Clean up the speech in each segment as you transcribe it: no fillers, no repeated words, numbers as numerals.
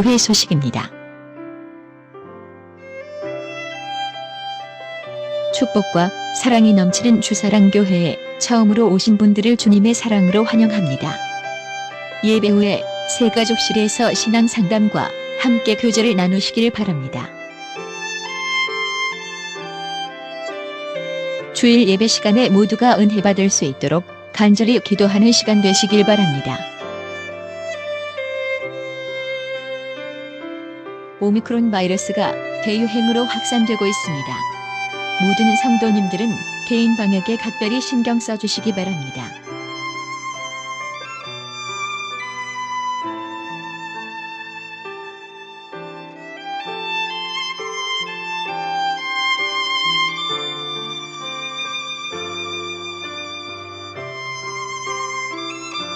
교회 소식입니다. 축복과 사랑이 넘치는 주사랑교회에 처음으로 오신 분들을 주님의 사랑으로 환영합니다. 예배 후에 새가족실에서 신앙 상담과 함께 교제를 나누시길 바랍니다. 주일 예배 시간에 모두가 은혜 받을 수 있도록 간절히 기도하는 시간 되시길 바랍니다. 오미크론 바이러스가 대유행으로 확산되고 있습니다. 모든 성도님들은 개인 방역에 각별히 신경 써주시기 바랍니다.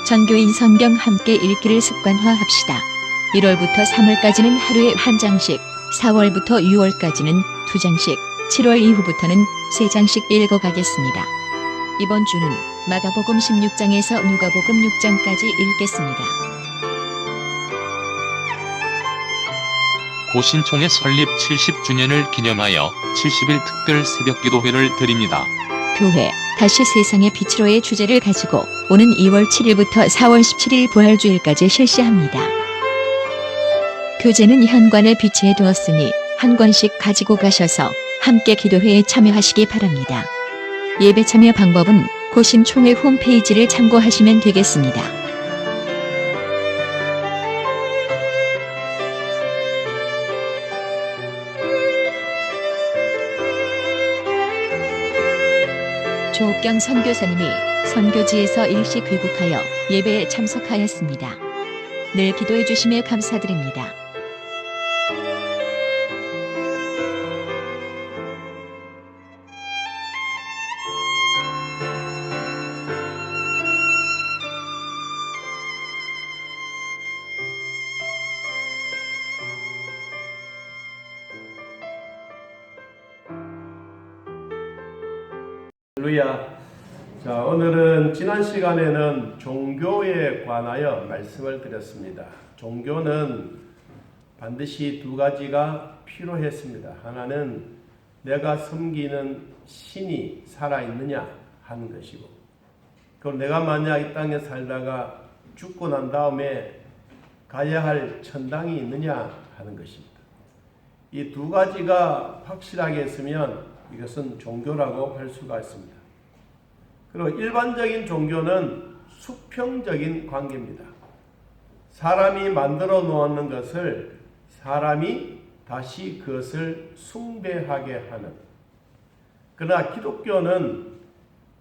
전교인 성경 함께 읽기를 습관화합시다. 1월부터 3월까지는 하루에 한 장씩, 4월부터 6월까지는 2장씩, 7월 이후부터는 3장씩 읽어가겠습니다. 이번 주는 마가복음 16장에서 누가복음 6장까지 읽겠습니다. 고신총회 설립 70주년을 기념하여 70일 특별 새벽기도회를 드립니다. 교회, 다시 세상의 빛으로의 주제를 가지고 오는 2월 7일부터 4월 17일 부활주일까지 실시합니다. 교재는 현관에 비치해 두었으니 한 권씩 가지고 가셔서 함께 기도회에 참여하시기 바랍니다. 예배 참여 방법은 고심총회 홈페이지를 참고하시면 되겠습니다. 조옥경 선교사님이 선교지에서 일시 귀국하여 예배에 참석하였습니다. 늘 기도해 주심에 감사드립니다. 할렐루야. 자, 오늘은 지난 시간에는 종교에 관하여 말씀을 드렸습니다. 종교는 반드시 두 가지가 필요했습니다. 하나는 내가 섬기는 신이 살아있느냐 하는 것이고, 그럼 내가 만약 이 땅에 살다가 죽고 난 다음에 가야 할 천당이 있느냐 하는 것입니다. 이 두 가지가 확실하게 있으면 이것은 종교라고 할 수가 있습니다. 그리고 일반적인 종교는 수평적인 관계입니다. 사람이 만들어 놓는 것을 사람이 다시 그것을 숭배하게 하는. 그러나 기독교는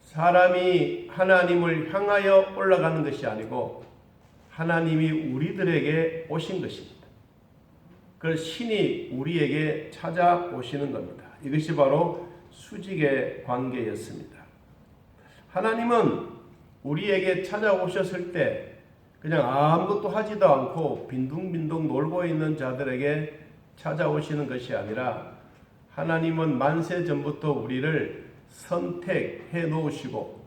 사람이 하나님을 향하여 올라가는 것이 아니고 하나님이 우리들에게 오신 것입니다. 그 신이 우리에게 찾아오시는 겁니다. 이것이 바로 수직의 관계였습니다. 하나님은 우리에게 찾아오셨을 때 그냥 아무것도 하지도 않고 빈둥빈둥 놀고 있는 자들에게 찾아오시는 것이 아니라 하나님은 만세 전부터 우리를 선택해 놓으시고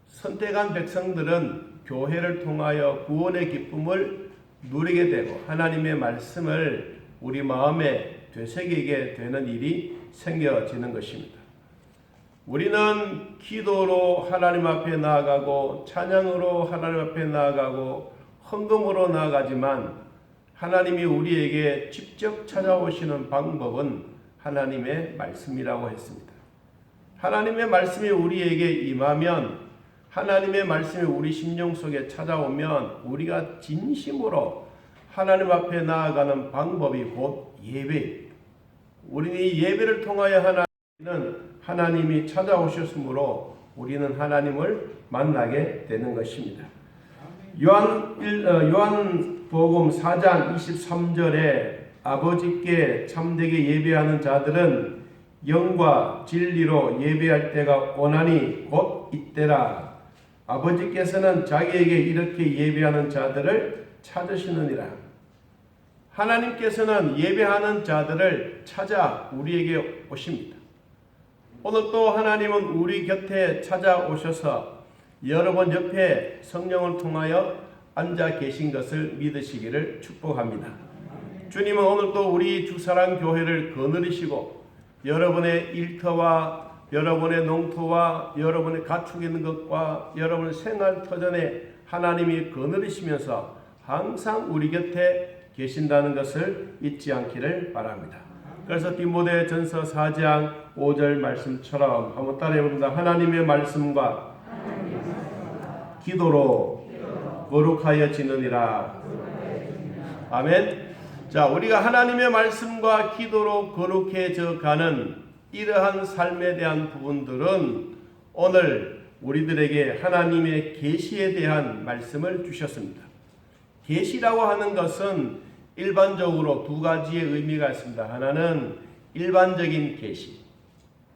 선택한 백성들은 교회를 통하여 구원의 기쁨을 누리게 되고 하나님의 말씀을 우리 마음에 되새기게 되는 일이 생겨지는 것입니다. 우리는 기도로 하나님 앞에 나아가고 찬양으로 하나님 앞에 나아가고 헌금으로 나아가지만 하나님이 우리에게 직접 찾아오시는 방법은 하나님의 말씀이라고 했습니다. 하나님의 말씀이 우리에게 임하면 하나님의 말씀이 우리 심령 속에 찾아오면 우리가 진심으로 하나님 앞에 나아가는 방법이 곧 예배입니다. 우리는 이 예배를 통하여 하나님이 찾아오셨으므로 우리는 하나님을 만나게 되는 것입니다. 요한복음 4장 23절에 아버지께 참되게 예배하는 자들은 영과 진리로 예배할 때가 오나니 곧 이때라. 아버지께서는 자기에게 이렇게 예배하는 자들을 찾으시느니라. 하나님께서는 예배하는 자들을 찾아 우리에게 오십니다. 오늘 또 하나님은 우리 곁에 찾아오셔서 여러분 옆에 성령을 통하여 앉아 계신 것을 믿으시기를 축복합니다. 주님은 오늘 또 우리 주사랑 교회를 거느리시고 여러분의 일터와 여러분의 농토와 여러분의 가축 있는 것과 여러분의 생활 터전에 하나님이 거느리시면서 항상 우리 곁에 계신다는 것을 잊지 않기를 바랍니다. 그래서 디모데전서 4장 5절 말씀처럼 한번 따라해 봅니다. 하나님의 말씀과 기도로 거룩하여지느니라. 아멘. 자, 우리가 하나님의 말씀과 기도로 거룩해져 가는 이러한 삶에 대한 부분들은 오늘 우리들에게 하나님의 계시에 대한 말씀을 주셨습니다. 계시라고 하는 것은 일반적으로 두 가지의 의미가 있습니다. 하나는 일반적인 계시,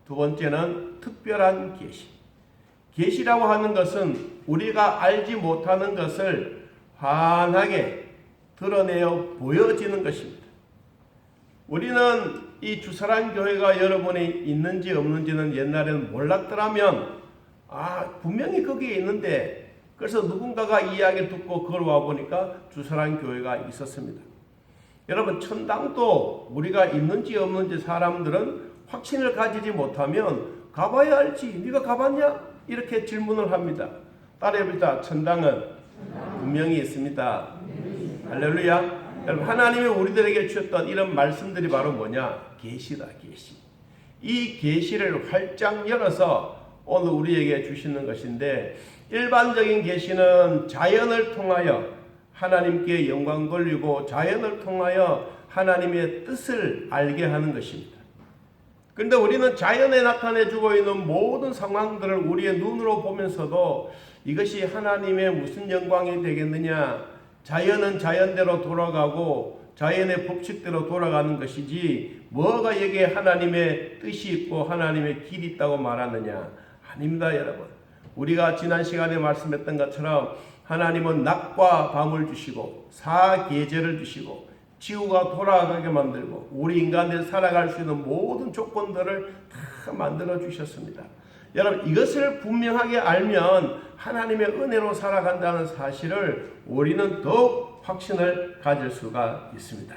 두 번째는 특별한 계시. 계시라고 하는 것은 우리가 알지 못하는 것을 환하게 드러내어 보여지는 것입니다. 우리는 이 주사랑 교회가 여러분이 있는지 없는지는 옛날에는 몰랐더라면 분명히 거기에 있는데 그래서 누군가가 이야기를 듣고 그걸 와보니까 주사랑 교회가 있었습니다. 여러분 천당도 우리가 있는지 없는지 사람들은 확신을 가지지 못하면 가봐야 알지. 네가 가봤냐? 이렇게 질문을 합니다. 따라해봅시다. 천당은 분명히 있습니다. 할렐루야. 여러분 하나님이 우리들에게 주셨던 이런 말씀들이 바로 뭐냐? 계시다. 계시. 이 계시를 활짝 열어서 오늘 우리에게 주시는 것인데 일반적인 계시는 자연을 통하여 하나님께 영광 돌리고 자연을 통하여 하나님의 뜻을 알게 하는 것입니다. 그런데 우리는 자연에 나타내주고 있는 모든 상황들을 우리의 눈으로 보면서도 이것이 하나님의 무슨 영광이 되겠느냐? 자연은 자연대로 돌아가고 자연의 법칙대로 돌아가는 것이지 뭐가 여기에 하나님의 뜻이 있고 하나님의 길이 있다고 말하느냐? 아닙니다, 여러분. 우리가 지난 시간에 말씀했던 것처럼 하나님은 낮과 밤을 주시고 사계절을 주시고 지구가 돌아가게 만들고 우리 인간들이 살아갈 수 있는 모든 조건들을 다 만들어 주셨습니다. 여러분 이것을 분명하게 알면 하나님의 은혜로 살아간다는 사실을 우리는 더욱 확신을 가질 수가 있습니다.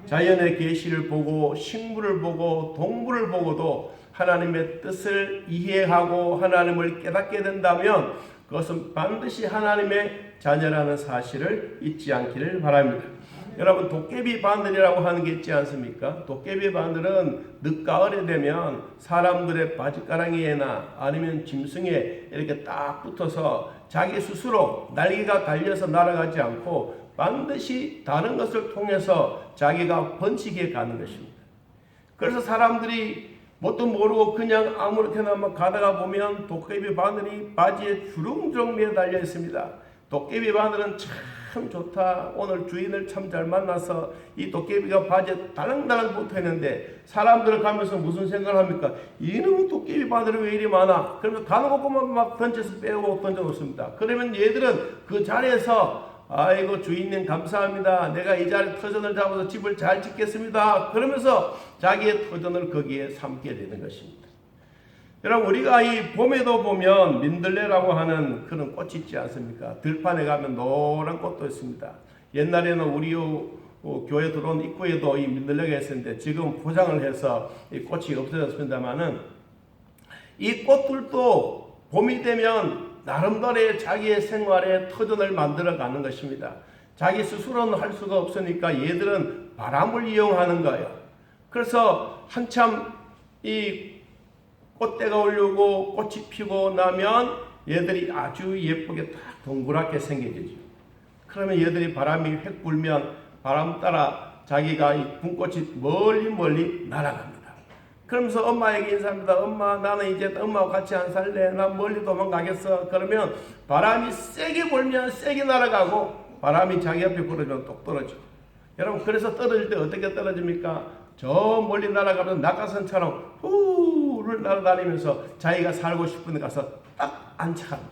자연의 계시를 보고 식물을 보고 동물을 보고도 하나님의 뜻을 이해하고 하나님을 깨닫게 된다면 그것은 반드시 하나님의 자녀라는 사실을 잊지 않기를 바랍니다. 여러분 도깨비 바늘이라고 하는 게 있지 않습니까? 도깨비 바늘은 늦가을에 되면 사람들의 바지가랑이에나 아니면 짐승에 이렇게 딱 붙어서 자기 스스로 날개가 달려서 날아가지 않고 반드시 다른 것을 통해서 자기가 번식해 가는 것입니다. 그래서 사람들이 뭣도 모르고 그냥 아무렇게나 가다가 보면 도깨비 바늘이 바지에 주렁주렁 매달려 있습니다. 도깨비 바늘은 참 좋다. 오늘 주인을 참 잘 만나서 이 도깨비가 바지에 달랑달랑 붙어 있는데 사람들을 가면서 무슨 생각을 합니까? 이놈의 도깨비 바늘이 왜 이리 많아? 그러면 가는 곳만 막 던져서 빼고 던져 놓습니다. 그러면 얘들은 그 자리에서 아이고 주인님 감사합니다. 내가 이 자리에 터전을 잡아서 집을 잘 짓겠습니다. 그러면서 자기의 터전을 거기에 삼게 되는 것입니다. 여러분 우리가 이 봄에도 보면 민들레라고 하는 그런 꽃이 있지 않습니까? 들판에 가면 노란 꽃도 있습니다. 옛날에는 우리 교회 들어온 입구에도 이 민들레가 있었는데 지금 포장을 해서 이 꽃이 없어졌습니다만은 이 꽃들도 봄이 되면 나름대로의 자기의 생활에 터전을 만들어 가는 것입니다. 자기 스스로는 할 수가 없으니까 얘들은 바람을 이용하는 거예요. 그래서 한참 이 꽃대가 올려고 꽃이 피고 나면 얘들이 아주 예쁘게 딱 동그랗게 생겨지죠. 그러면 얘들이 바람이 휙 불면 바람 따라 자기가 이 분꽃이 멀리 날아갑니다. 그러면서 엄마에게 인사합니다. 엄마 나는 이제 엄마와 같이 안 살래. 난 멀리 도망가겠어. 그러면 바람이 세게 불면 세게 날아가고 바람이 자기 앞에 불어주면 똑 떨어지고. 여러분 그래서 떨어질 때 어떻게 떨어집니까? 저 멀리 날아가면서 낙하산처럼 후를 날아다니면서 자기가 살고 싶은 데 가서 딱 안착합니다.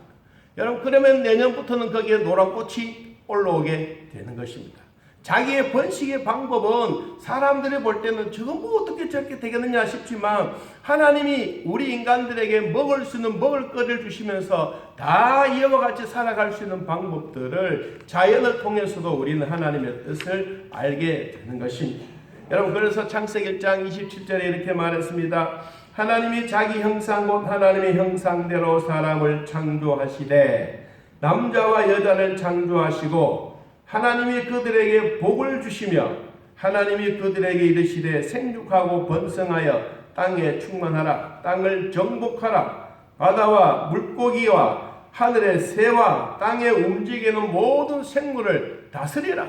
여러분 그러면 내년부터는 거기에 노란 꽃이 올라오게 되는 것입니다. 자기의 번식의 방법은 사람들이 볼 때는 저건 뭐 어떻게 저렇게 되겠느냐 싶지만 하나님이 우리 인간들에게 먹을 수 있는 먹을거리를 주시면서 다 이와 같이 살아갈 수 있는 방법들을 자연을 통해서도 우리는 하나님의 뜻을 알게 되는 것입니다. 여러분, 그래서 창세기 1장 27절에 이렇게 말했습니다. 하나님이 자기 형상 곧 하나님의 형상대로 사람을 창조하시되 남자와 여자를 창조하시고 하나님이 그들에게 복을 주시며 하나님이 그들에게 이르시되 생육하고 번성하여 땅에 충만하라. 땅을 정복하라. 바다와 물고기와 하늘의 새와 땅에 움직이는 모든 생물을 다스리라.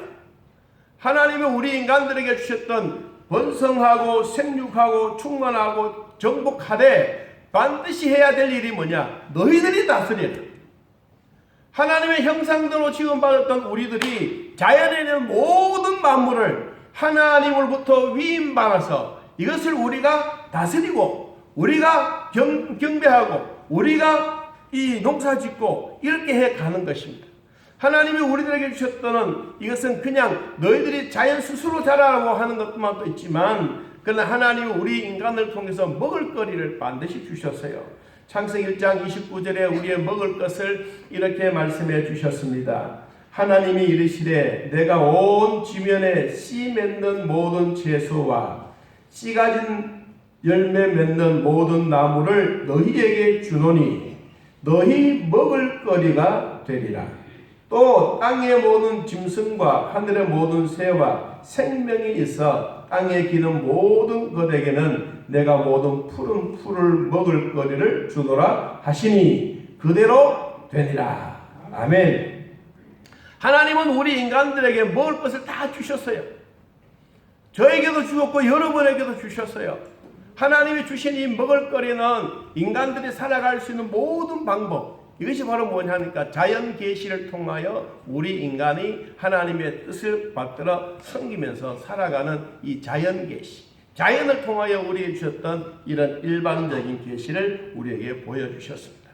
하나님이 우리 인간들에게 주셨던 번성하고 생육하고 충만하고 정복하되 반드시 해야 될 일이 뭐냐? 너희들이 다스리라. 하나님의 형상대로 지금 받았던 우리들이 자연에 있는 모든 만물을 하나님으로부터 위임받아서 이것을 우리가 다스리고 우리가 경배하고 우리가 이 농사짓고 이렇게 해 가는 것입니다. 하나님이 우리들에게 주셨던 이것은 그냥 너희들이 자연 스스로 자라라고 하는 것만도 있지만 그러나 하나님이 우리 인간을 통해서 먹을 거리를 반드시 주셨어요. 창세기 1장 29절에 우리의 먹을 것을 이렇게 말씀해 주셨습니다. 하나님이 이르시되 내가 온 지면에 씨 맺는 모든 채소와 씨 가진 열매 맺는 모든 나무를 너희에게 주노니 너희 먹을 거리가 되리라. 또 땅의 모든 짐승과 하늘의 모든 새와 생명이 있어 땅에 기는 모든 것에게는 내가 모든 푸른 풀을 먹을 거리를 주노라 하시니 그대로 되니라. 아멘. 하나님은 우리 인간들에게 먹을 것을 다 주셨어요. 저에게도 주었고 여러분에게도 주셨어요. 하나님이 주신 이 먹을 거리는 인간들이 살아갈 수 있는 모든 방법, 이것이 바로 뭐냐니까 자연 계시를 통하여 우리 인간이 하나님의 뜻을 받들어 섬기면서 살아가는 이 자연 계시, 자연을 통하여 우리에게 주셨던 이런 일반적인 계시를 우리에게 보여주셨습니다.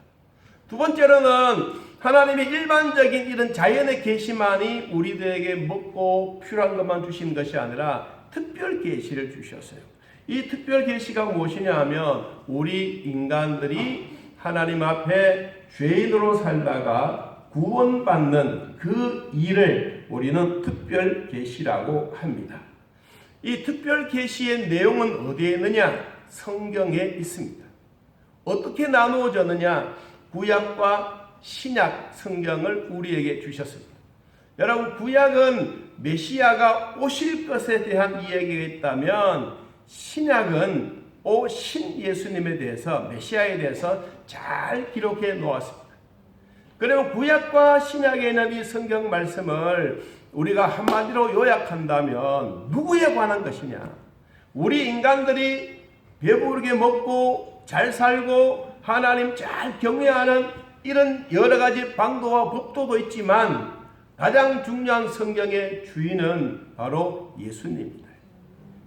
두 번째로는 하나님의 일반적인 이런 자연의 계시만이 우리들에게 먹고 필요한 것만 주신 것이 아니라 특별 계시를 주셨어요. 이 특별 계시가 무엇이냐 하면 우리 인간들이 하나님 앞에 죄인으로 살다가 구원받는 그 일을 우리는 특별 계시라고 합니다. 이 특별 계시의 내용은 어디에 있느냐? 성경에 있습니다. 어떻게 나누어졌느냐? 구약과 신약 성경을 우리에게 주셨습니다. 여러분, 구약은 메시아가 오실 것에 대한 이야기가 있다면 신약은 신 예수님에 대해서, 메시아에 대해서 잘 기록해 놓았습니다. 그러면 구약과 신약에 있는 이 성경 말씀을 우리가 한마디로 요약한다면 누구에 관한 것이냐? 우리 인간들이 배부르게 먹고 잘 살고 하나님 잘 경외하는 이런 여러 가지 방도와 법도도 있지만 가장 중요한 성경의 주인은 바로 예수님입니다.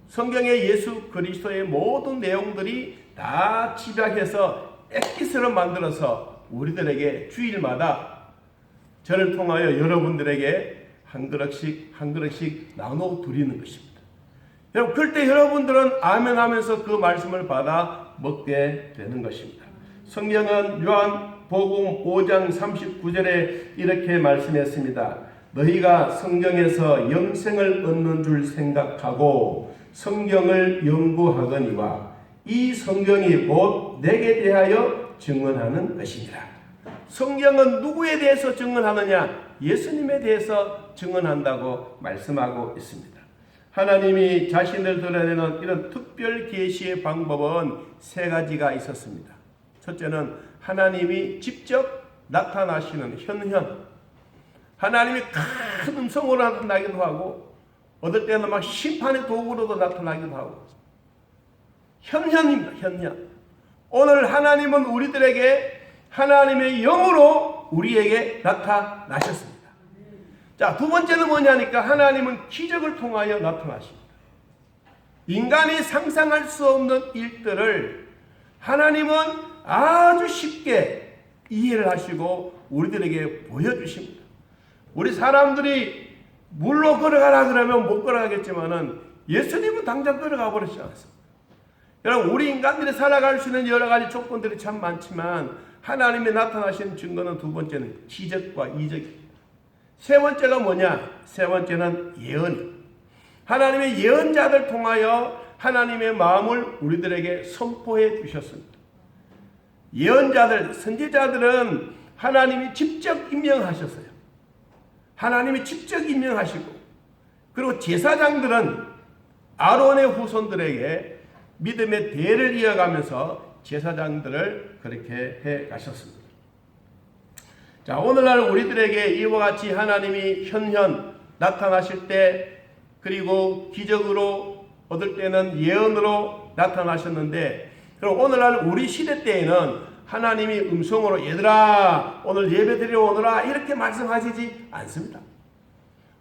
성경의 예수 그리스도의 모든 내용들이 다 집약해서 엑기스를 만들어서 우리들에게 주일마다 저를 통하여 여러분들에게 한 그릇씩 한 그릇씩 나눠 드리는 것입니다. 여러분, 그럴 때 여러분들은 아멘 하면서 그 말씀을 받아 먹게 되는 것입니다. 성경은 요한복음 5장 39절에 이렇게 말씀했습니다. 너희가 성경에서 영생을 얻는 줄 생각하고 성경을 연구하거니와 이 성경이 곧 내게 대하여 증언하는 것이니라. 성경은 누구에 대해서 증언하느냐? 예수님에 대해서 증언한다고 말씀하고 있습니다. 하나님이 자신을 드러내는 이런 특별 계시의 방법은 세 가지가 있었습니다. 첫째는 하나님이 직접 나타나시는 현현. 하나님이 큰 음성으로 나타나기도 하고 어떨 때는 막 심판의 도구로도 나타나기도 하고 현현입니다. 현현. 오늘 하나님은 우리들에게 하나님의 영으로 우리에게 나타나셨습니다. 자, 두 번째는 뭐냐니까 하나님은 기적을 통하여 나타나십니다. 인간이 상상할 수 없는 일들을 하나님은 아주 쉽게 이해를 하시고 우리들에게 보여주십니다. 우리 사람들이 물로 걸어가라 그러면 못 걸어가겠지만은 예수님은 당장 걸어가 버리지 않습니다. 여러분, 우리 인간들이 살아갈 수 있는 여러 가지 조건들이 참 많지만 하나님이 나타나신 증거는 두 번째는 기적과 이적입니다. 세 번째가 뭐냐? 세 번째는 예언. 하나님의 예언자들 통하여 하나님의 마음을 우리들에게 선포해 주셨습니다. 예언자들, 선지자들은 하나님이 직접 임명하셨어요. 하나님이 직접 임명하시고, 그리고 제사장들은 아론의 후손들에게 믿음의 대를 이어가면서 제사장들을 그렇게 해 가셨습니다. 자, 오늘날 우리들에게 이와 같이 하나님이 현현 나타나실 때, 그리고 기적으로 얻을 때는 예언으로 나타나셨는데, 그럼 오늘날 우리 시대 때에는 하나님이 음성으로 얘들아 오늘 예배드리러 오너라 이렇게 말씀하시지 않습니다.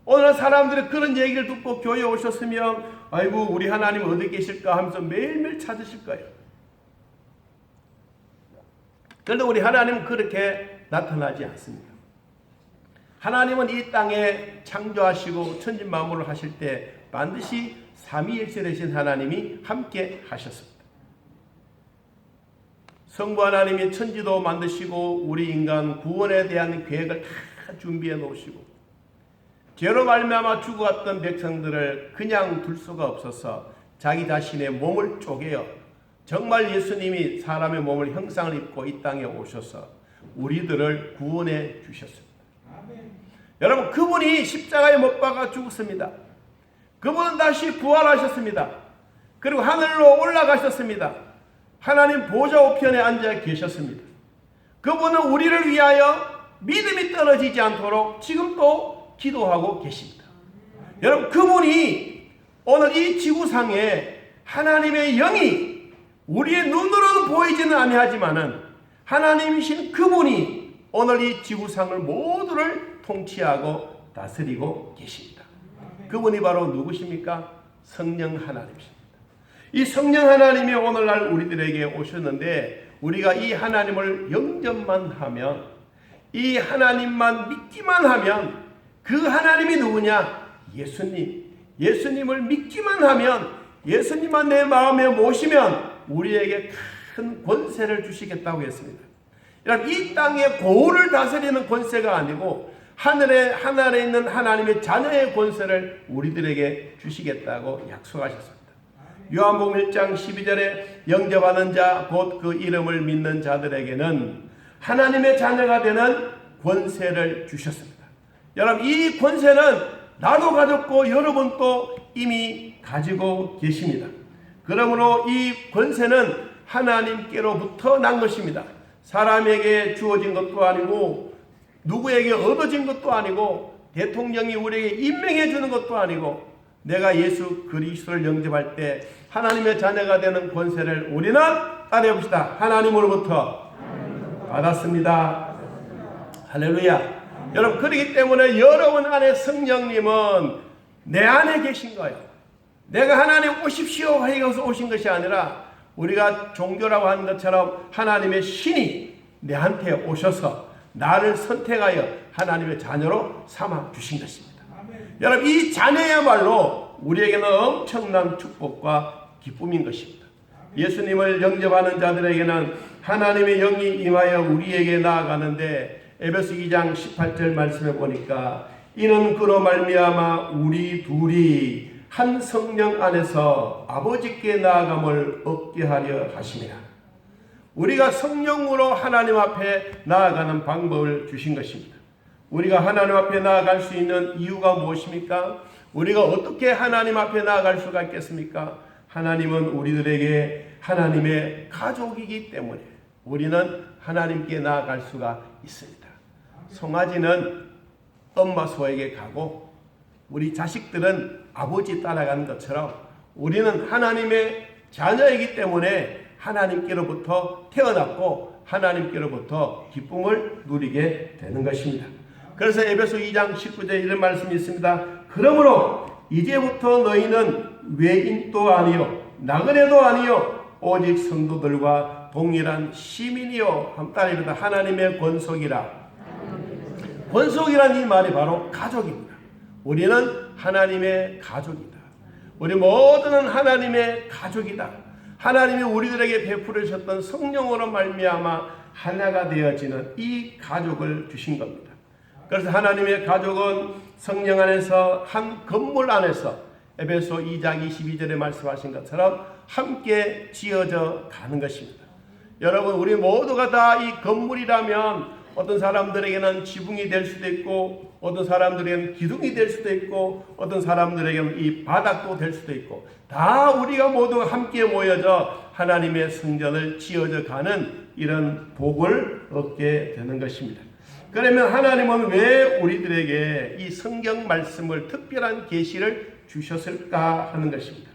오늘 사람들이 그런 얘기를 듣고 교회에 오셨으면 아이고 우리 하나님 어디 계실까 하면서 매일매일 찾으실 거예요. 그런데 우리 하나님은 그렇게 나타나지 않습니다. 하나님은 이 땅에 창조하시고 천지만물을 하실 때 반드시 삼위일체 되신 하나님이 함께 하셨습니다. 성부 하나님이 천지도 만드시고 우리 인간 구원에 대한 계획을 다 준비해 놓으시고 죄로 말미암아 죽어갔던 백성들을 그냥 둘 수가 없어서 자기 자신의 몸을 쪼개어 정말 예수님이 사람의 몸을 형상을 입고 이 땅에 오셔서 우리들을 구원해 주셨습니다. 여러분, 그분이 십자가에 못 박아 죽었습니다. 그분은 다시 부활하셨습니다. 그리고 하늘로 올라가셨습니다. 하나님 보좌 우편에 앉아 계셨습니다. 그분은 우리를 위하여 믿음이 떨어지지 않도록 지금도 기도하고 계십니다. 여러분, 그분이 오늘 이 지구상에 하나님의 영이 우리의 눈으로는 보이지는 아니하지만은 하나님이신 그분이 오늘 이 지구상을 모두를 통치하고 다스리고 계십니다. 그분이 바로 누구십니까? 성령 하나님이십니다. 이 성령 하나님이 오늘날 우리들에게 오셨는데 우리가 이 하나님을 영접만 하면, 이 하나님만 믿기만 하면, 그 하나님이 누구냐? 예수님. 예수님을 믿기만 하면, 예수님만 내 마음에 모시면 우리에게 큰 권세를 주시겠다고 했습니다. 여러분, 이 땅의 고을을 다스리는 권세가 아니고 하늘에 있는 하나님의 자녀의 권세를 우리들에게 주시겠다고 약속하셨습니다. 요한복음 1장 12절에 영접하는 자 곧 그 이름을 믿는 자들에게는 하나님의 자녀가 되는 권세를 주셨습니다. 여러분, 이 권세는 나도 가졌고 여러분도 이미 가지고 계십니다. 그러므로 이 권세는 하나님께로부터 난 것입니다. 사람에게 주어진 것도 아니고 누구에게 얻어진 것도 아니고 대통령이 우리에게 임명해 주는 것도 아니고 내가 예수 그리스도를 영접할 때 하나님의 자녀가 되는 권세를 우리는 따라해 봅시다. 하나님으로부터 받았습니다. 할렐루야. 여러분, 그렇기 때문에 여러분 안에 성령님은 내 안에 계신 거예요. 내가 하나님 오십시오 해서 오신 것이 아니라 우리가 종교라고 하는 것처럼 하나님의 신이 내한테 오셔서 나를 선택하여 하나님의 자녀로 삼아 주신 것입니다. 여러분, 이 자녀야말로 우리에게는 엄청난 축복과 기쁨인 것입니다. 예수님을 영접하는 자들에게는 하나님의 영이 임하여 우리에게 나아가는데 에베소 2장 18절 말씀해 보니까 이는 그로 말미암아 우리 둘이 한 성령 안에서 아버지께 나아감을 얻게 하려 하심이라. 우리가 성령으로 하나님 앞에 나아가는 방법을 주신 것입니다. 우리가 하나님 앞에 나아갈 수 있는 이유가 무엇입니까? 우리가 어떻게 하나님 앞에 나아갈 수가 있겠습니까? 하나님은 우리들에게 하나님의 가족이기 때문에 우리는 하나님께 나아갈 수가 있습니다. 송아지는 엄마 소에게 가고 우리 자식들은 아버지 따라가는 것처럼 우리는 하나님의 자녀이기 때문에 하나님께로부터 태어났고 하나님께로부터 기쁨을 누리게 되는 것입니다. 그래서 에베소 2장 19절에 이런 말씀이 있습니다. 그러므로 이제부터 너희는 외인도 아니요 나그네도 아니요 오직 성도들과 동일한 시민이요. 한 딸입니다. 하나님의 권속이라. 권속이란 이 말이 바로 가족입니다. 우리는 하나님의 가족이다. 우리 모두는 하나님의 가족이다. 하나님이 우리들에게 베풀으셨던 성령으로 말미암아 하나가 되어지는 이 가족을 주신 겁니다. 그래서 하나님의 가족은 성령 안에서 한 건물 안에서 에베소 2장 22절에 말씀하신 것처럼 함께 지어져 가는 것입니다. 여러분, 우리 모두가 다 이 건물이라면 어떤 사람들에게는 지붕이 될 수도 있고, 어떤 사람들에게는 기둥이 될 수도 있고, 어떤 사람들에게는 이 바닥도 될 수도 있고, 다 우리가 모두 함께 모여져 하나님의 성전을 지어져 가는 이런 복을 얻게 되는 것입니다. 그러면 하나님은 왜 우리들에게 이 성경 말씀을 특별한 계시를 주셨을까 하는 것입니다.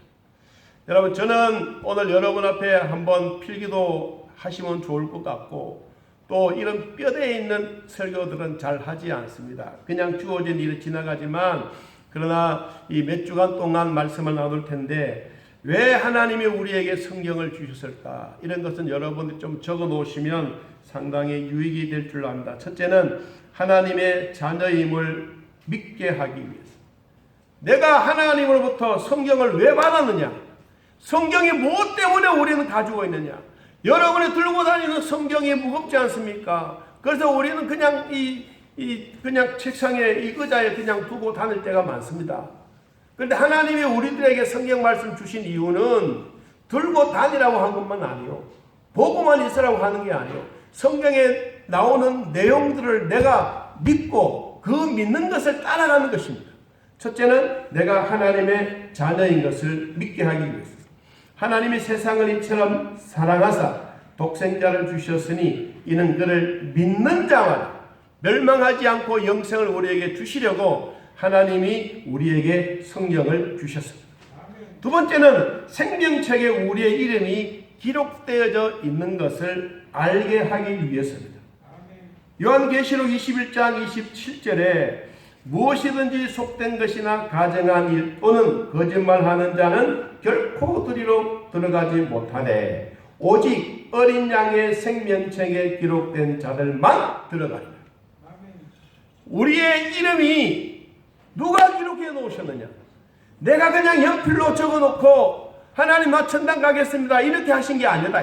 여러분, 저는 오늘 여러분 앞에 한번 필기도 하시면 좋을 것 같고, 또 이런 뼈대에 있는 설교들은 잘 하지 않습니다. 그냥 주어진 일이 지나가지만, 그러나 이 몇 주간 동안 말씀을 나눌 텐데 왜 하나님이 우리에게 성경을 주셨을까? 이런 것은 여러분이 좀 적어 놓으시면 상당히 유익이 될 줄 압니다. 첫째는 하나님의 자녀임을 믿게 하기 위해서. 내가 하나님으로부터 성경을 왜 받았느냐? 성경이 무엇 때문에 우리는 가지고 있느냐? 여러분이 들고 다니는 성경이 무겁지 않습니까? 그래서 우리는 그냥 그냥 책상에 이 의자에 그냥 두고 다닐 때가 많습니다. 그런데 하나님이 우리들에게 성경 말씀 주신 이유는 들고 다니라고 한 것만 아니요, 보고만 있으라고 하는 게 아니요, 성경에 나오는 내용들을 내가 믿고 그 믿는 것을 따라가는 것입니다. 첫째는 내가 하나님의 자녀인 것을 믿게 하기 위해서. 하나님이 세상을 이처럼 사랑하사 독생자를 주셨으니 이는 그를 믿는 자만 멸망하지 않고 영생을 우리에게 주시려고 하나님이 우리에게 성령을 주셨습니다. 두 번째는 생명책에 우리의 이름이 기록되어져 있는 것을 알게 하기 위해서입니다. 요한계시록 21장 27절에 무엇이든지 속된 것이나 가정한 일 또는 거짓말하는 자는 결코 그리로 들어가지 못하되 오직 어린 양의 생명책에 기록된 자들만 들어가리라. 우리의 이름이 누가 기록해 놓으셨느냐? 내가 그냥 연필로 적어놓고 하나님 나 천당 가겠습니다 이렇게 하신 게 아니다.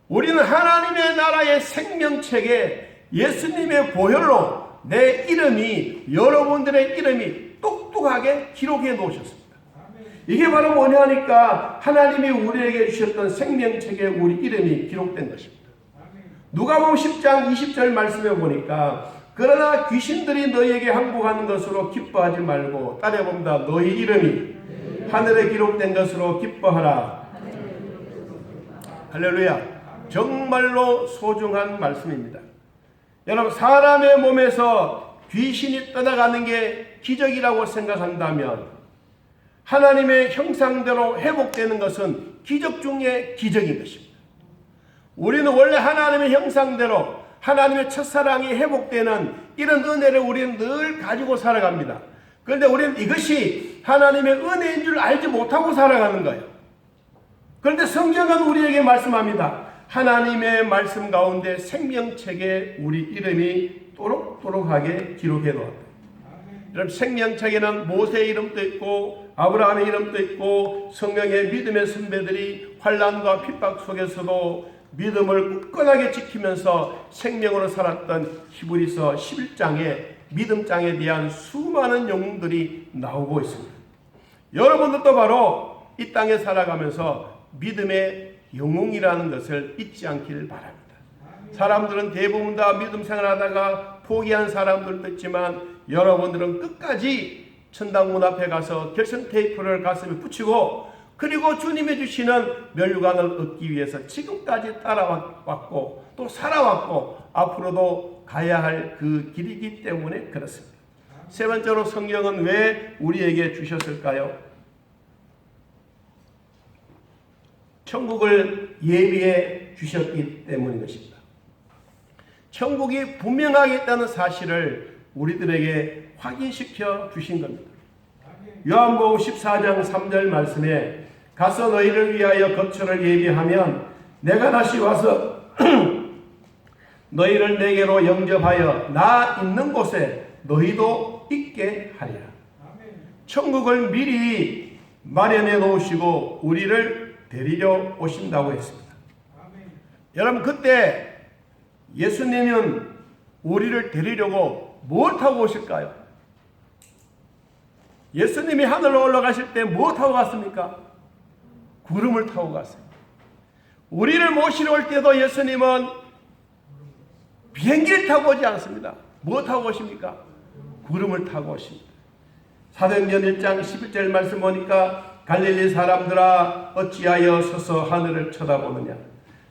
우리는 하나님의 나라의 생명책에 예수님의 보혈로 내 이름이, 여러분들의 이름이 똑똑하게 기록해 놓으셨습니다. 이게 바로 뭐냐 하니까 하나님이 우리에게 주셨던 생명책에 우리 이름이 기록된 것입니다. 누가복음 10장 20절 말씀에 보니까 그러나 귀신들이 너희에게 항복하는 것으로 기뻐하지 말고 따라 봅니다. 너희 이름이 하늘에 기록된 것으로 기뻐하라. 할렐루야. 정말로 소중한 말씀입니다. 여러분, 사람의 몸에서 귀신이 떠나가는 게 기적이라고 생각한다면 하나님의 형상대로 회복되는 것은 기적 중에 기적인 것입니다. 우리는 원래 하나님의 형상대로 하나님의 첫사랑이 회복되는 이런 은혜를 우리는 늘 가지고 살아갑니다. 그런데 우리는 이것이 하나님의 은혜인 줄 알지 못하고 살아가는 거예요. 그런데 성경은 우리에게 말씀합니다. 하나님의 말씀 가운데 생명책에 우리 이름이 또록또록하게 기록해 놓았다. 여러분, 생명책에는 모세의 이름도 있고 아브라함의 이름도 있고 성령의 믿음의 선배들이 환난과 핍박 속에서도 믿음을 굳건하게 지키면서 생명으로 살았던 히브리서 11장에 믿음장에 대한 수많은 영웅들이 나오고 있습니다. 여러분들도 바로 이 땅에 살아가면서 믿음의 영웅이라는 것을 잊지 않기를 바랍니다. 사람들은 대부분 다 믿음 생활하다가 포기한 사람들도 있지만 여러분들은 끝까지 천당문 앞에 가서 결선 테이프를 가슴에 붙이고 그리고 주님이 주시는 멸류관을 얻기 위해서 지금까지 따라왔고 또 살아왔고 앞으로도 가야 할 그 길이기 때문에 그렇습니다. 세 번째로 성경은 왜 우리에게 주셨을까요? 천국을 예비해 주셨기 때문인 것입니다. 천국이 분명하게 있다는 사실을 우리들에게 확인시켜 주신 겁니다. 요한복음 14장 3절 말씀에 가서 너희를 위하여 거처를 예비하면 내가 다시 와서 너희를 내게로 영접하여 나 있는 곳에 너희도 있게 하리라. 천국을 미리 마련해 놓으시고 우리를 데리러 오신다고 했습니다. 여러분, 그때 예수님은 우리를 데리려고 뭘 타고 오실까요? 예수님이 하늘로 올라가실 때 뭐 타고 갔습니까? 구름을 타고 갔어요. 우리를 모시러 올 때도 예수님은 비행기를 타고 오지 않습니다. 뭐 타고 오십니까? 구름을 타고 오십니다. 사도행전 1장 11절 말씀 보니까 갈릴리 사람들아 어찌하여 서서 하늘을 쳐다보느냐.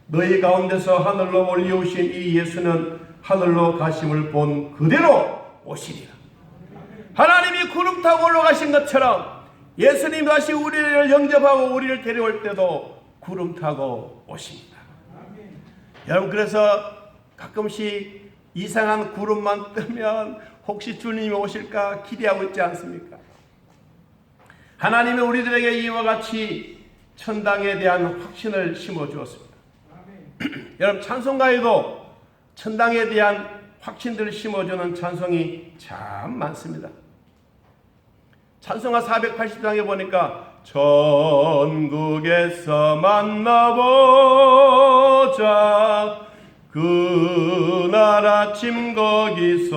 너희 가운데서 하늘로 올리우신 이 예수는 하늘로 가심을 본 그대로 오시리라. 하나님이 구름 타고 올라가신 것처럼 예수님 다시 우리를 영접하고 우리를 데려올 때도 구름 타고 오십니다. 여러분, 그래서 가끔씩 이상한 구름만 뜨면 혹시 주님이 오실까 기대하고 있지 않습니까? 하나님이 우리들에게 이와 같이 천당에 대한 확신을 심어주었습니다. 여러분, 찬송가에도 천당에 대한 확신들을 심어주는 찬송이 참 많습니다. 찬송가 480장에 보니까 천국에서 만나보자 그날 아침 거기서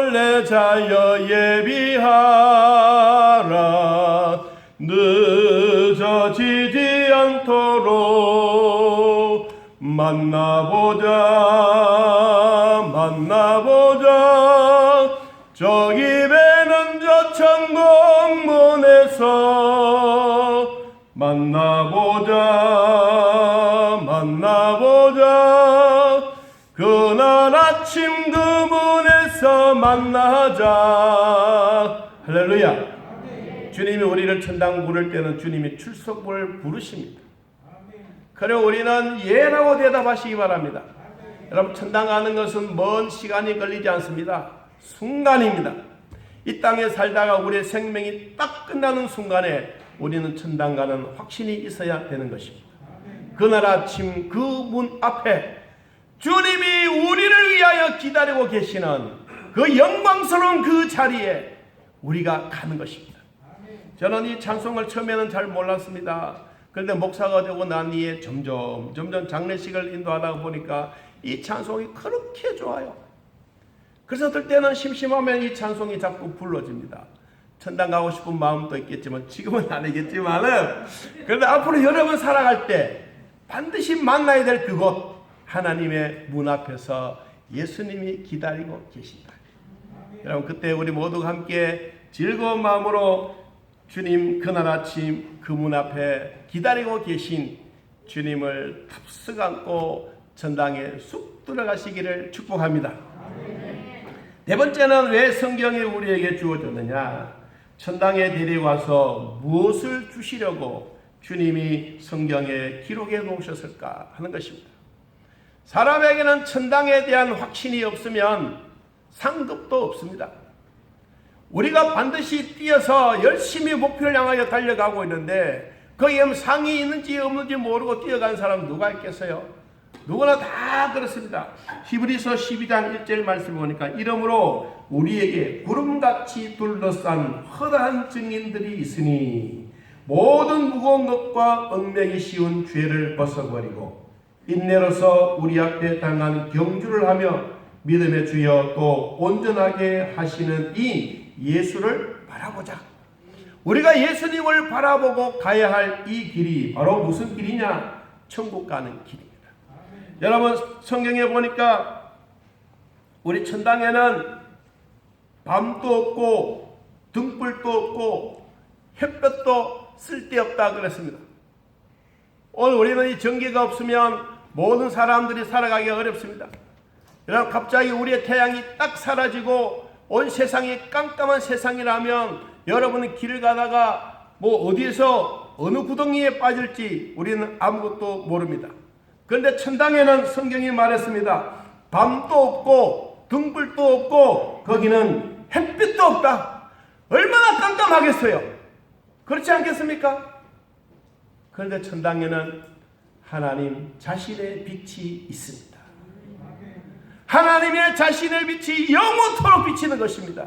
설레자여 예비하라 늦어지지 않도록 만나보자 저기 배는 저 천국문에서 만나보자 그날 아침 그 문에서 만나자. 할렐루야. 주님이 우리를 천당 부를 때는 주님이 출석부를 부르십니다. 그리고 우리는 예라고 대답하시기 바랍니다. 여러분, 천당 가는 것은 먼 시간이 걸리지 않습니다. 순간입니다. 이 땅에 살다가 우리의 생명이 딱 끝나는 순간에 우리는 천당 가는 확신이 있어야 되는 것입니다. 그날 아침 그 문 앞에 주님이 우리를 위하여 기다리고 계시는 그 영광스러운 그 자리에 우리가 가는 것입니다. 저는 이 찬송을 처음에는 잘 몰랐습니다. 그런데 목사가 되고 난 뒤에 점점 장례식을 인도하다 보니까 이 찬송이 그렇게 좋아요. 그래서 어떨 때는 심심하면 이 찬송이 자꾸 불러집니다. 천당 가고 싶은 마음도 있겠지만 지금은 아니겠지만은 그런데 앞으로 여러분 살아갈 때 반드시 만나야 될 그곳 하나님의 문 앞에서 예수님이 기다리고 계신다. 여러분, 그때 우리 모두가 함께 즐거운 마음으로 주님 그날 아침 그 문 앞에 기다리고 계신 주님을 탑승 안고 천당에 쑥 들어가시기를 축복합니다. 네 번째는 왜 성경이 우리에게 주어졌느냐? 천당에 데려와서 무엇을 주시려고 주님이 성경에 기록해 놓으셨을까 하는 것입니다. 사람에게는 천당에 대한 확신이 없으면 상급도 없습니다. 우리가 반드시 뛰어서 열심히 목표를 향하여 달려가고 있는데 거기에 상이 있는지 없는지 모르고 뛰어간 사람 누가 있겠어요? 누구나 다 그렇습니다. 히브리서 12장 1절 말씀 보니까 이러므로 우리에게 구름같이 둘러싼 허다한 증인들이 있으니 모든 무거운 것과 얽매기 쉬운 죄를 벗어버리고 인내로서 우리 앞에 당한 경주를 하며 믿음의 주여 또 온전하게 하시는 이 예수를 바라보자. 우리가 예수님을 바라보고 가야 할 이 길이 바로 무슨 길이냐? 천국 가는 길입니다. 여러분, 성경에 보니까 우리 천당에는 밤도 없고 등불도 없고 햇볕도 쓸데없다 그랬습니다. 오늘 우리는 이 전기가 없으면 모든 사람들이 살아가기 어렵습니다. 여러분, 갑자기 우리의 태양이 딱 사라지고 온 세상이 깜깜한 세상이라면 여러분은 길을 가다가 어디에서 어느 구덩이에 빠질지 우리는 아무것도 모릅니다. 그런데 천당에는 성경이 말했습니다. 밤도 없고 등불도 없고 거기는 햇빛도 없다. 얼마나 깜깜하겠어요. 그렇지 않겠습니까? 그런데 천당에는 하나님 자신의 빛이 있습니다. 하나님의 자신의 빛이 영원토록 비치는 것입니다.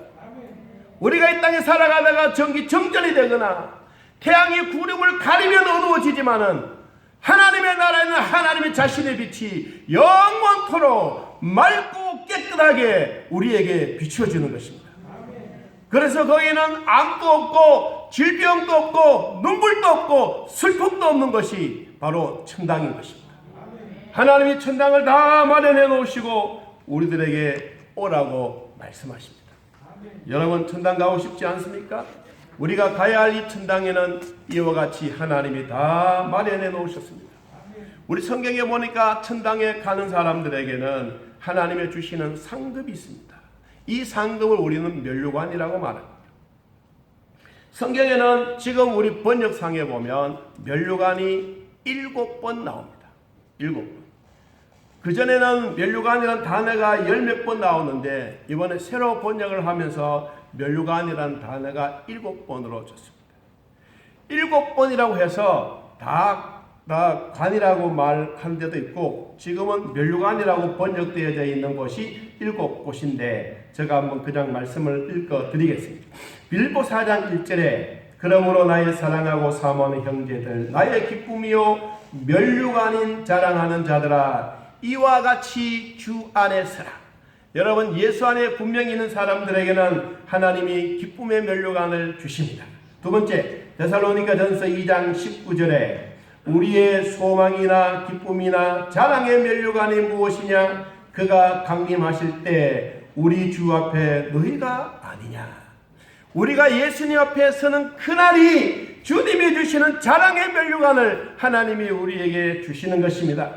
우리가 이 땅에 살아가다가 정기 정전이 되거나 태양이 구름을 가리면 어두워지지만은 하나님의 나라에는 하나님의 자신의 빛이 영원토록 맑고 깨끗하게 우리에게 비추어지는 것입니다. 그래서 거기는 암도 없고 질병도 없고 눈물도 없고 슬픔도 없는 것이 바로 천당인 것입니다. 하나님이 천당을 다 마련해 놓으시고 우리들에게 오라고 말씀하십니다. 여러분 천당 가고 싶지 않습니까? 우리가 가야 할 이 천당에는 이와 같이 하나님이 다 마련해 놓으셨습니다. 우리 성경에 보니까 천당에 가는 사람들에게는 하나님이 주시는 상급이 있습니다. 이 상급을 우리는 면류관이라고 말합니다. 성경에는 지금 우리 번역상에 보면 면류관이 7번 나옵니다. 7번. 그전에는 면류관이라는 단어가 10몇 번 나오는데 이번에 새로 번역을 하면서 면류관이라는 단어가 7번으로 줬습니다. 7번이라고 해서 다 관이라고 말하는 데도 있고 지금은 면류관이라고 번역되어져 있는 곳이 7곳인데 제가 한번 그냥 말씀을 읽어드리겠습니다. 빌립보 4장 1절에 그러므로 나의 사랑하고 사모하는 형제들 나의 기쁨이요 면류관인 자랑하는 자들아 이와 같이 주 안에 서라. 여러분 예수 안에 분명히 있는 사람들에게는 하나님이 기쁨의 면류관을 주십니다. 두 번째 데살로니가전서 2장 19절에 우리의 소망이나 기쁨이나 자랑의 면류관이 무엇이냐 그가 강림하실 때 우리 주 앞에 너희가 아니냐. 우리가 예수님 앞에 서는 그날이 주님이 주시는 자랑의 면류관을 하나님이 우리에게 주시는 것입니다.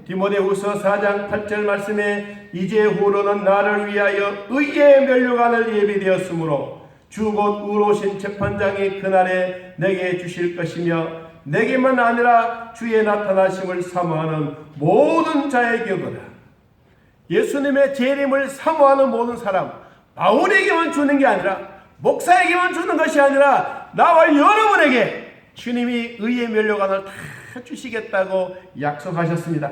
디모데후서 4장 8절 말씀에 이제후로는 나를 위하여 의의 면류관을 예비되었으므로 주 곧 의로우신 재판장이 그날에 내게 주실 것이며 내게만 아니라 주의 나타나심을 사모하는 모든 자에게거라. 예수님의 재림을 사모하는 모든 사람 바울에게만 주는 게 아니라 목사에게만 주는 것이 아니라 나와 여러분에게 주님이 의의 면류관을 다 주시겠다고 약속하셨습니다.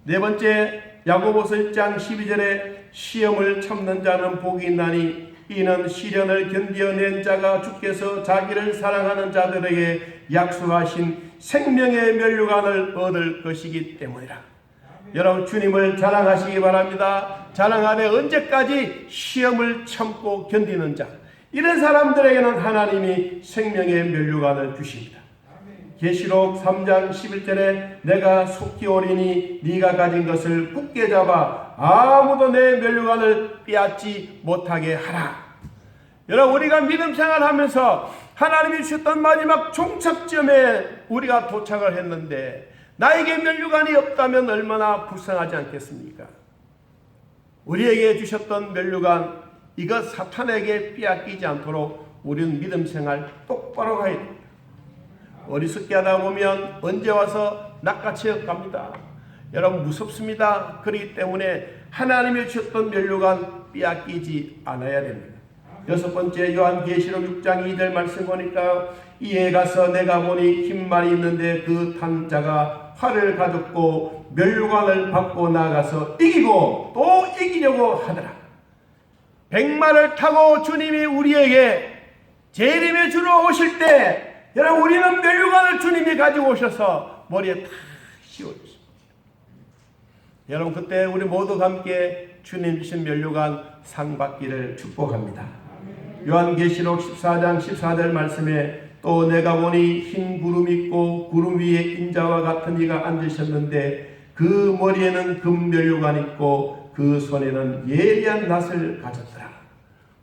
네 번째 야고보서 1장 12절에 시험을 참는 자는 복이 있나니 이는 시련을 견디어낸 자가 주께서 자기를 사랑하는 자들에게 약속하신 생명의 면류관을 얻을 것이기 때문이라. 여러분 주님을 자랑하시기 바랍니다. 자랑하되 언제까지 시험을 참고 견디는 자 이런 사람들에게는 하나님이 생명의 면류관을 주십니다. 계시록 3장 11절에 내가 속히 오리니 네가 가진 것을 굳게 잡아 아무도 내 면류관을 빼앗지 못하게 하라. 여러분 우리가 믿음 생활하면서 하나님이 주셨던 마지막 종착점에 우리가 도착을 했는데 나에게 면류관이 없다면 얼마나 불쌍하지 않겠습니까? 우리에게 주셨던 면류관 이것 사탄에게 빼앗기지 않도록 우리는 믿음 생활 똑바로 가야 됩니다. 어리석게 하다 보면 언제 와서 낚아채어 갑니다. 여러분 무섭습니다. 그렇기 때문에 하나님이 주셨던 면류관 빼앗기지 않아야 됩니다. 여섯 번째 요한계시록 6장 2절 말씀 보니까 이에 가서 내가 보니 흰 말이 있는데 그 탄 자가 활을 가졌고 면류관을 받고 나가서 이기고 또 이기려고 하더라. 백마를 타고 주님이 우리에게 재림에 주러 오실 때 여러분 우리는 면류관을 주님이 가지고 오셔서 머리에 탁 씌워주십니다. 여러분 그때 우리 모두가 함께 주님 주신 면류관 상 받기를 축복합니다. 요한계시록 14장 14절 말씀에 또 내가 보니 흰 구름이 있고 구름 위에 인자와 같은 이가 앉으셨는데 그 머리에는 금면류관이 있고 그 손에는 예리한 낫을 가졌더라.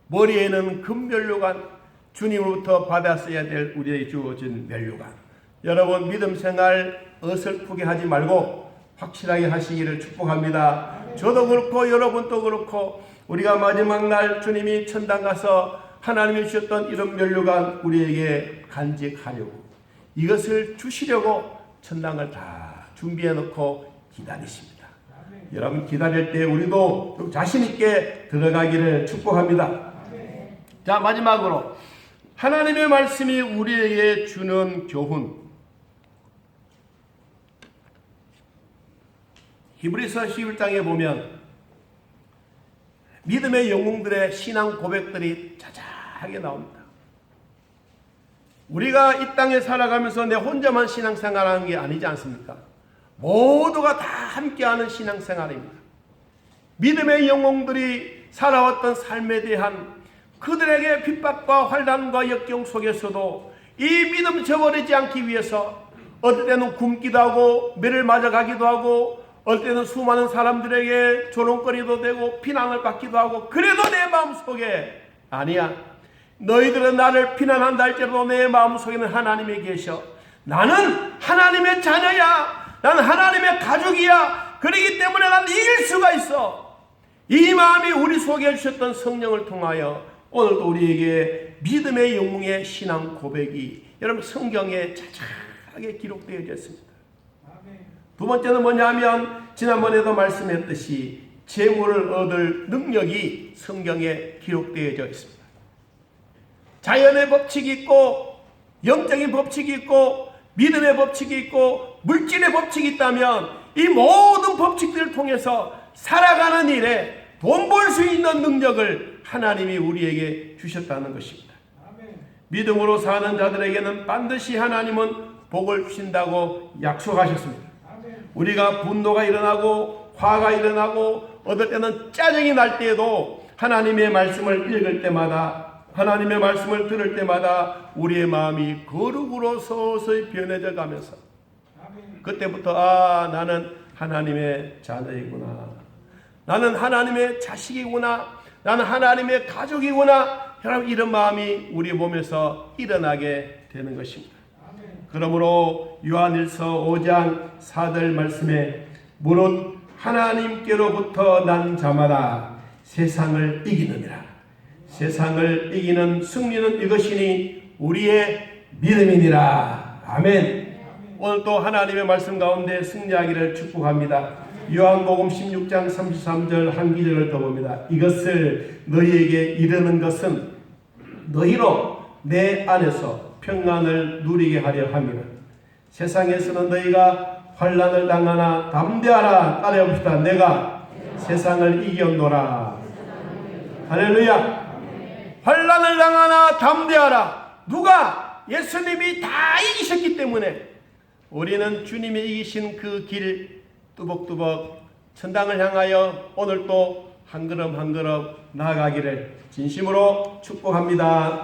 머리에는 금면류관 주님으로부터 받았어야 될 우리에게 주어진 면류관. 여러분 믿음 생활 어설프게 하지 말고 확실하게 하시기를 축복합니다. 저도 그렇고 여러분도 그렇고 우리가 마지막 날 주님이 천당 가서 하나님이 주셨던 이런 면류관 우리에게 간직하려고 이것을 주시려고 천당을 다 준비해 놓고 기다리십니다. 여러분 기다릴 때 우리도 좀 자신 있게 들어가기를 축복합니다. 자 마지막으로 하나님의 말씀이 우리에게 주는 교훈. 히브리서 11장에 보면 믿음의 영웅들의 신앙 고백들이 자자하게 나옵니다. 우리가 이 땅에 살아가면서 내 혼자만 신앙생활하는 게 아니지 않습니까? 모두가 다 함께하는 신앙생활입니다. 믿음의 영웅들이 살아왔던 삶에 대한 그들에게 핍박과 환난과 역경 속에서도 이 믿음 저버리지 않기 위해서 어떨 때는 굶기도 하고 매를 맞아가기도 하고 어떨 때는 수많은 사람들에게 조롱거리도 되고 비난을 받기도 하고, 그래도 내 마음속에 아니야, 너희들은 나를 비난한다 할지라도 내 마음속에는 하나님이 계셔. 나는 하나님의 자녀야. 나는 하나님의 가족이야. 그렇기 때문에 나는 이길 수가 있어. 이 마음이 우리 속에 주셨던 성령을 통하여 오늘도 우리에게 믿음의 영웅의 신앙 고백이 여러분 성경에 자세하게 기록되어 있습니다. 두 번째는 뭐냐면 지난번에도 말씀했듯이 재물을 얻을 능력이 성경에 기록되어 있습니다. 자연의 법칙이 있고 영적인 법칙이 있고 믿음의 법칙이 있고 물질의 법칙이 있다면 이 모든 법칙들을 통해서 살아가는 일에 돈 벌 수 있는 능력을 하나님이 우리에게 주셨다는 것입니다. 믿음으로 사는 자들에게는 반드시 하나님은 복을 주신다고 약속하셨습니다. 우리가 분노가 일어나고 화가 일어나고 어떨 때는 짜증이 날 때에도 하나님의 말씀을 읽을 때마다, 하나님의 말씀을 들을 때마다 우리의 마음이 거룩으로 서서히 변해져 가면서 그때부터 나는 하나님의 자녀이구나, 나는 하나님의 자식이구나, 나는 하나님의 가족이구나, 여러분 이런 마음이 우리 몸에서 일어나게 되는 것입니다. 그러므로 요한일서 5장 4절 말씀에 무릇 하나님께로부터 난 자마다 세상을 이기느니라. 세상을 이기는 승리는 이것이니 우리의 믿음이니라. 아멘. 오늘 또 하나님의 말씀 가운데 승리하기를 축복합니다. 요한복음 16장 33절 한 기절을 더 봅니다. 이것을 너희에게 이르는 것은 너희로 내 안에서 평안을 누리게 하려 함이라. 세상에서는 너희가 환난을 당하나 담대하라. 따라해봅시다. 내가 세상을 이겼노라. 할렐루야. 환난을 당하나 담대하라. 누가? 예수님이 다 이기셨기 때문에 우리는 주님이 이기신 그 길 뚜벅뚜벅 천당을 향하여 오늘 또 한 걸음 한 걸음 나아가기를 진심으로 축복합니다.